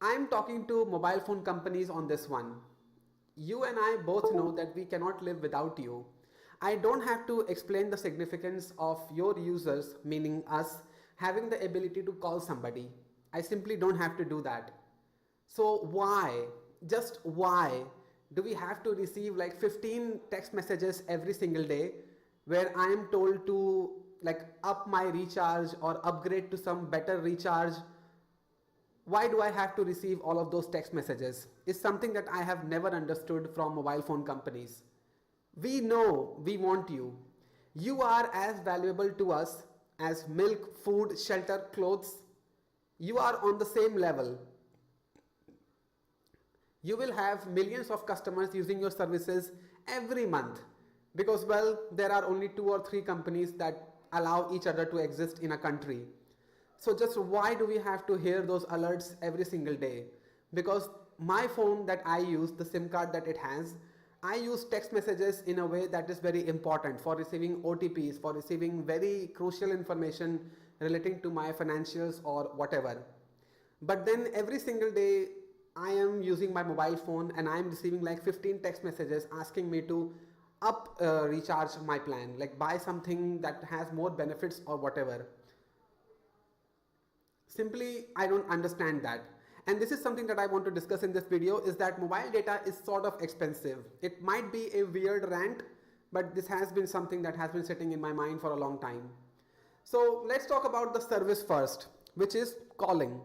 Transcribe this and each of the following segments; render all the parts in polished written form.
I'm talking to mobile phone companies on this one. You and I both know that we cannot live without you. I don't have to explain the significance of your users, meaning us, having the ability to call somebody. I simply don't have to do that. So, why, just why, do we have to receive like 15 text messages every single day where I am told to like up my recharge or upgrade to some better recharge? Why do I have to receive all of those text messages? Is something that I have never understood from mobile phone companies. We know we want you. You are as valuable to us as milk, food, shelter, clothes. You are on the same level. You will have millions of customers using your services every month because, well, there are only two or three companies that allow each other to exist in a country. So just why do we have to hear those alerts every single day? Because my phone that I use, the SIM card that it has, I use text messages in a way that is very important for receiving OTPs, for receiving very crucial information relating to my financials or whatever. But then every single day I am using my mobile phone and I am receiving like 15 text messages asking me to recharge my plan, like buy something that has more benefits or whatever. Simply, I don't understand that. And this is something that I want to discuss in this video, is that mobile data is sort of expensive. It might be a weird rant, but this has been something that has been sitting in my mind for a long time. So let's talk about the service first, which is calling.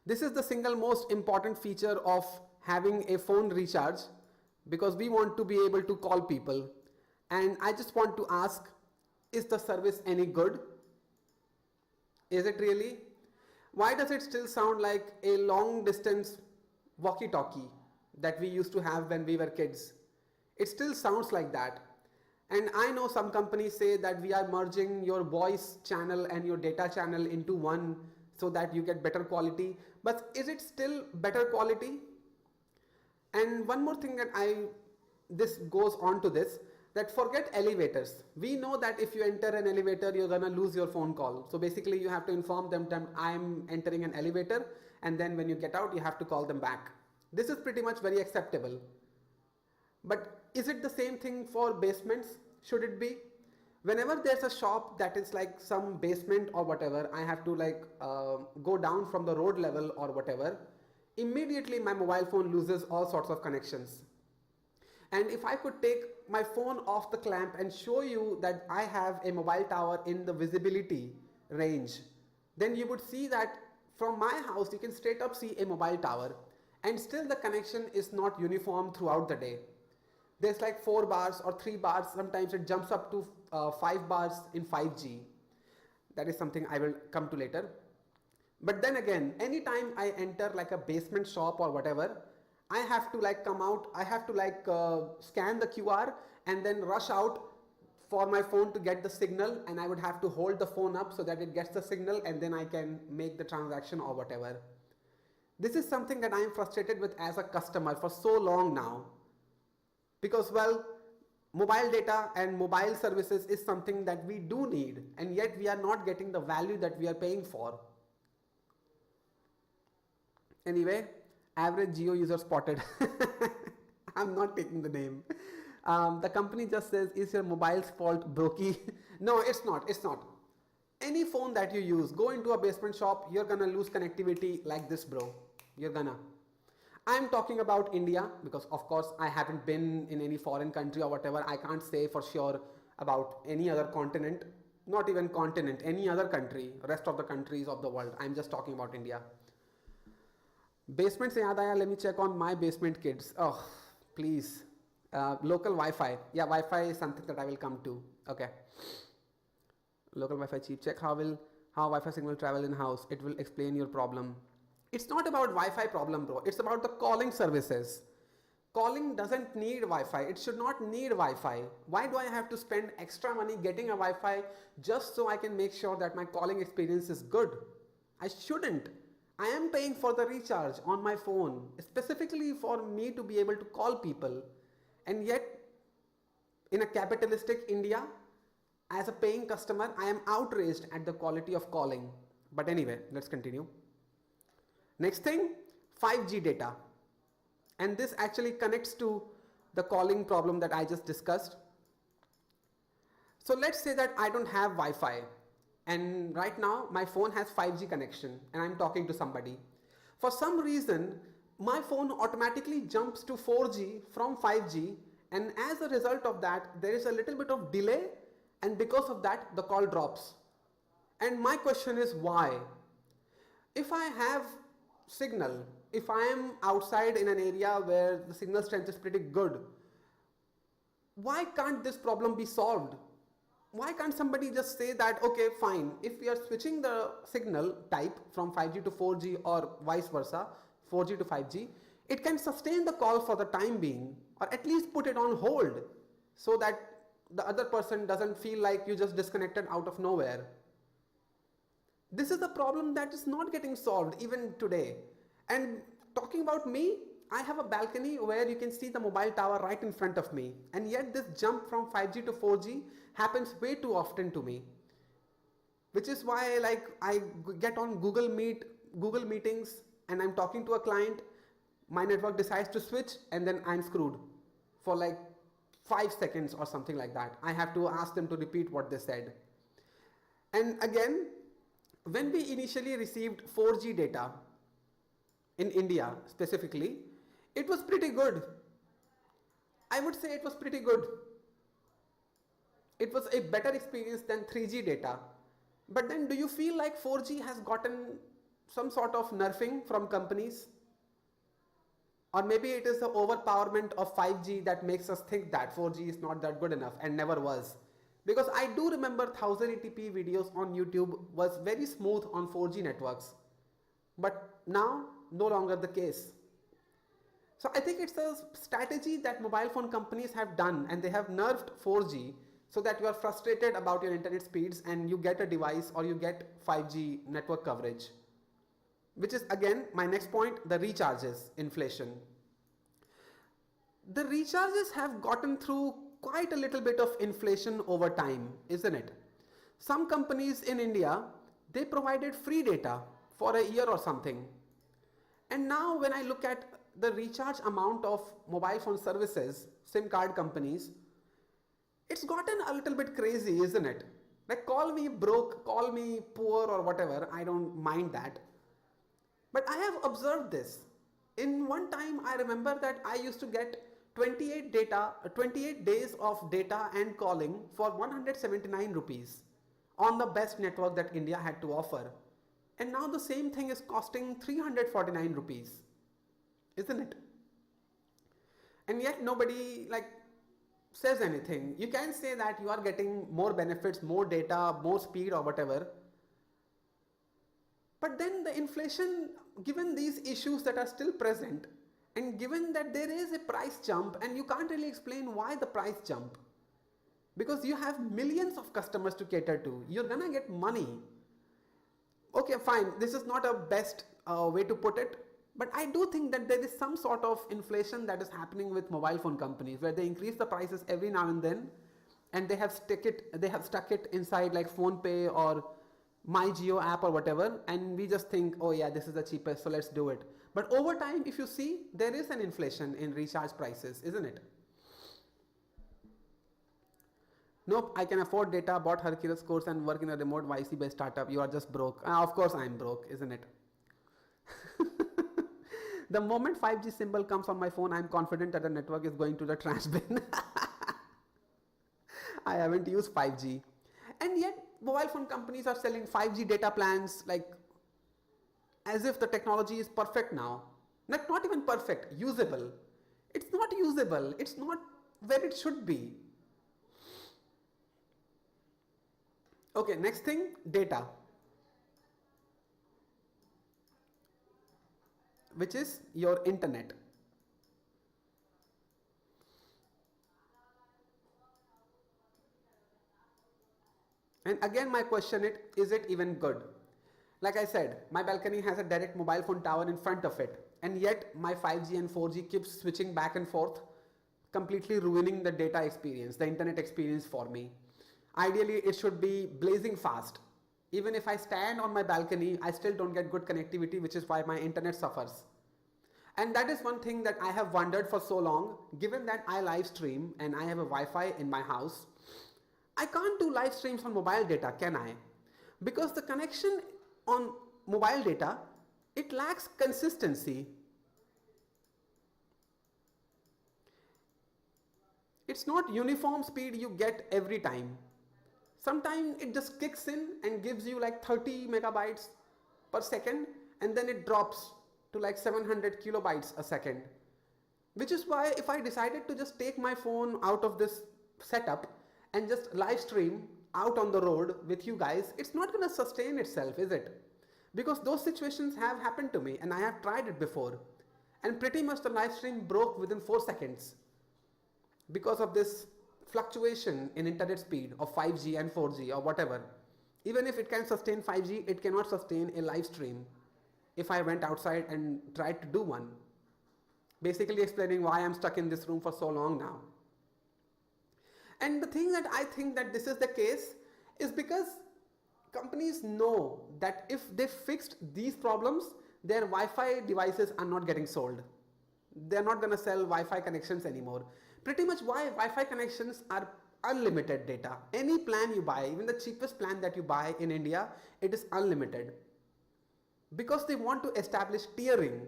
This is the single most important feature of having a phone recharge because we want to be able to call people. And I just want to ask, is the service any good? Is it really? Why does it still sound like a long distance walkie talkie that we used to have when we were kids? It still sounds like that. And I know some companies say that we are merging your voice channel and your data channel into one so that you get better quality. But is it still better quality? And one more thing that this goes on to this, that forget elevators. We know that if you enter an elevator, you're gonna lose your phone call. So basically you have to inform them that I'm entering an elevator, and then when you get out, you have to call them back. This is pretty much very acceptable. But is it the same thing for basements? Should it be? Whenever there's a shop that is like some basement or whatever, I have to like go down from the road level or whatever, immediately my mobile phone loses all sorts of connections. And if I could take my phone off the clamp and show you that I have a mobile tower in the visibility range, then you would see that from my house you can straight up see a mobile tower, and still the connection is not uniform throughout the day. There's like 4 bars or 3 bars, sometimes it jumps up to 5 bars in 5G. That is something I will come to later. But then again, anytime I enter like a basement shop or whatever, I have to like come out, I have to like scan the QR and then rush out for my phone to get the signal, and I would have to hold the phone up so that it gets the signal and then I can make the transaction or whatever. This is something that I am frustrated with as a customer for so long now, because, well, mobile data and mobile services is something that we do need, and yet we are not getting the value that we are paying for. Anyway, average Geo user spotted. I'm not taking the name. The company just says, is your mobile's fault brokey? No, it's not. It's not. Any phone that you use, go into a basement shop, you're gonna lose connectivity like this, bro. You're gonna. I'm talking about India because, of course, I haven't been in any foreign country or whatever. I can't say for sure about any other continent, not even continent, any other country, rest of the countries of the world. I'm just talking about India. Basement se yaad aaya, let me check on my basement kids. Oh, please. Local Wi-Fi. Yeah, Wi-Fi is something that I will come to. Okay. Local Wi-Fi cheap check. How Wi-Fi signal travel in house? It will explain your problem. It's not about Wi-Fi problem, bro. It's about the calling services. Calling doesn't need Wi-Fi. It should not need Wi-Fi. Why do I have to spend extra money getting a Wi-Fi just so I can make sure that my calling experience is good? I shouldn't. I am paying for the recharge on my phone, specifically for me to be able to call people. And yet, in a capitalistic India, as a paying customer, I am outraged at the quality of calling. But anyway, let's continue. Next thing, 5G data. And this actually connects to the calling problem that I just discussed. So let's say that I don't have Wi-Fi and right now my phone has 5G connection and I'm talking to somebody. For some reason, my phone automatically jumps to 4G from 5G, and as a result of that, there is a little bit of delay, and because of that, the call drops. And my question is why? If I have signal, if I am outside in an area where the signal strength is pretty good, why can't this problem be solved? Why can't somebody just say that, okay, fine, if we are switching the signal type from 5G to 4G or vice versa, 4G to 5G, it can sustain the call for the time being, or at least put it on hold so that the other person doesn't feel like you just disconnected out of nowhere. This is a problem that is not getting solved even today. And talking about me, I have a balcony where you can see the mobile tower right in front of me, and yet this jump from 5G to 4G happens way too often to me, which is why like I get on Google meetings and I'm talking to a client, my network decides to switch and then I'm screwed for like 5 seconds or something like that. I have to ask them to repeat what they said. And again, when we initially received 4G data in India specifically, it was pretty good. I would say it was pretty good. It was a better experience than 3G data. But then do you feel like 4G has gotten some sort of nerfing from companies? Or maybe it is the overpowerment of 5G that makes us think that 4G is not that good enough and never was. Because I do remember 1080p videos on YouTube was very smooth on 4G networks. But now, no longer the case. So I think it's a strategy that mobile phone companies have done, and they have nerfed 4G so that you are frustrated about your internet speeds and you get a device or you get 5G network coverage. Which is again my next point, the recharges inflation. The recharges have gotten through quite a little bit of inflation over time, isn't it? Some companies in India, they provided free data for a year or something. And now when I look at the recharge amount of mobile phone services, SIM card companies, it's gotten a little bit crazy, isn't it? Like call me broke, call me poor or whatever, I don't mind that. But I have observed this. In one time I remember that I used to get 28 days of data and calling for 179 rupees on the best network that India had to offer. And now the same thing is costing 349 rupees, isn't it? And yet nobody like says anything. You can say that you are getting more benefits, more data, more speed or whatever. But then the inflation, given these issues that are still present, and given that there is a price jump and you can't really explain why the price jump, because you have millions of customers to cater to, you're gonna get money. Okay, fine, this is not a best way to put it, but I do think that there is some sort of inflation that is happening with mobile phone companies where they increase the prices every now and then, and they have stuck it inside like PhonePe or My Jio app or whatever, and we just think, oh yeah, this is the cheapest, so let's do it. But over time, if you see, there is an inflation in recharge prices, isn't it? Nope, I can afford data, bought Hercules course and work in a remote YC based startup. You are just broke. Of course I'm broke, isn't it? The moment 5G symbol comes on my phone, I'm confident that the network is going to the trash bin. I haven't used 5G. And yet, mobile phone companies are selling 5G data plans like as if the technology is perfect now. Not even perfect, usable. It's not usable. It's not where it should be. Okay, next thing, data, which is your internet. And again my question is it even good? Like I said, my balcony has a direct mobile phone tower in front of it, and yet my 5G and 4G keeps switching back and forth, completely ruining the data experience, the internet experience for me. Ideally, it should be blazing fast. Even if I stand on my balcony, I still don't get good connectivity, which is why my internet suffers. And that is one thing that I have wondered for so long. Given that I live stream and I have a Wi-Fi in my house, I can't do live streams on mobile data, can I? Because the connection on mobile data, it lacks consistency. It's not uniform speed you get every time. Sometimes it just kicks in and gives you like 30 megabytes per second, and then it drops to like 700 kilobytes a second. Which is why if I decided to just take my phone out of this setup and just live stream out on the road with you guys, it's not going to sustain itself, is it? Because those situations have happened to me and I have tried it before. And pretty much the live stream broke within 4 seconds because of this fluctuation in internet speed of 5G and 4G or whatever. Even if it can sustain 5G, it cannot sustain a live stream if I went outside and tried to do one. Basically explaining why I'm stuck in this room for so long now. And the thing that I think that this is the case is because companies know that if they fixed these problems, their Wi-Fi devices are not getting sold. They're not going to sell Wi-Fi connections anymore. Pretty much why Wi-Fi connections are unlimited data. Any plan you buy, even the cheapest plan that you buy in India, it is unlimited. Because they want to establish tiering.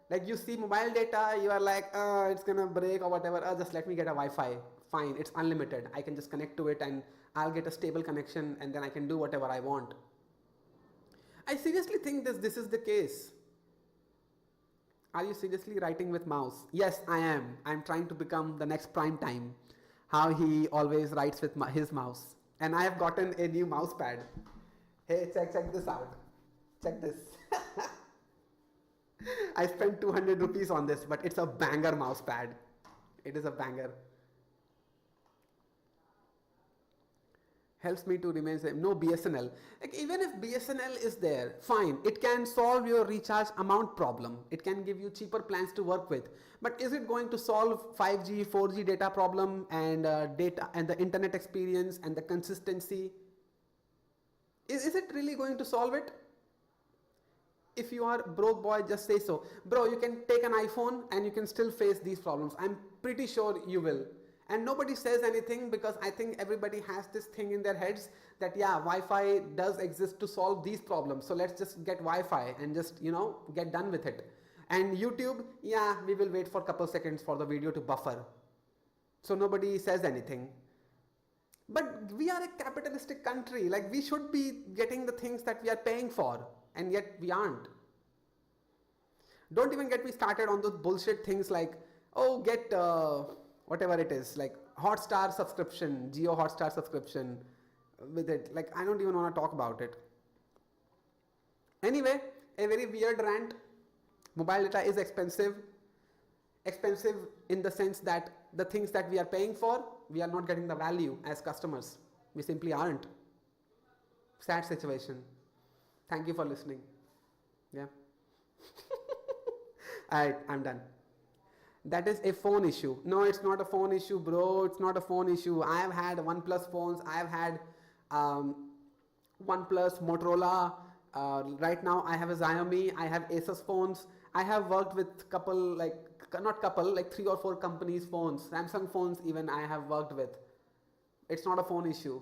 Like you see mobile data, you are like, it's gonna break or whatever, just let me get a Wi-Fi. Fine, it's unlimited. I can just connect to it and I'll get a stable connection and then I can do whatever I want. I seriously think this is the case. Are you seriously writing with mouse? Yes, I am. I'm trying to become the next Prime Time. How he always writes with his mouse. And I have gotten a new mouse pad. Hey, check this out. Check this. I spent 200 rupees on this, but it's a banger mouse pad. It is a banger. Helps me to remain safe. No BSNL. Like even if BSNL is there, fine. It can solve your recharge amount problem. It can give you cheaper plans to work with. But is it going to solve 5G, 4G data problem and data and the internet experience and the consistency? Is it really going to solve it? If you are broke boy, just say so. Bro, you can take an iPhone and you can still face these problems. I'm pretty sure you will. And nobody says anything because I think everybody has this thing in their heads that yeah, Wi-Fi does exist to solve these problems. So let's just get Wi-Fi and just, get done with it. And YouTube, yeah, we will wait for a couple seconds for the video to buffer. So nobody says anything. But we are a capitalistic country. Like we should be getting the things that we are paying for. And yet we aren't. Don't even get me started on those bullshit things like, oh, get whatever it is, like Hotstar subscription, Jio Hotstar subscription with it. Like I don't even want to talk about it. Anyway, a very weird rant. Mobile data is expensive. Expensive in the sense that the things that we are paying for, we are not getting the value as customers. We simply aren't. Sad situation. Thank you for listening. Yeah. Alright, I'm done. That is a phone issue. No, it's not a phone issue, bro. It's not a phone issue. I have had OnePlus phones. I have had OnePlus, Motorola. Right now I have a Xiaomi. I have Asus phones. I have worked with like 3 or 4 companies' phones. Samsung phones even I have worked with. It's not a phone issue.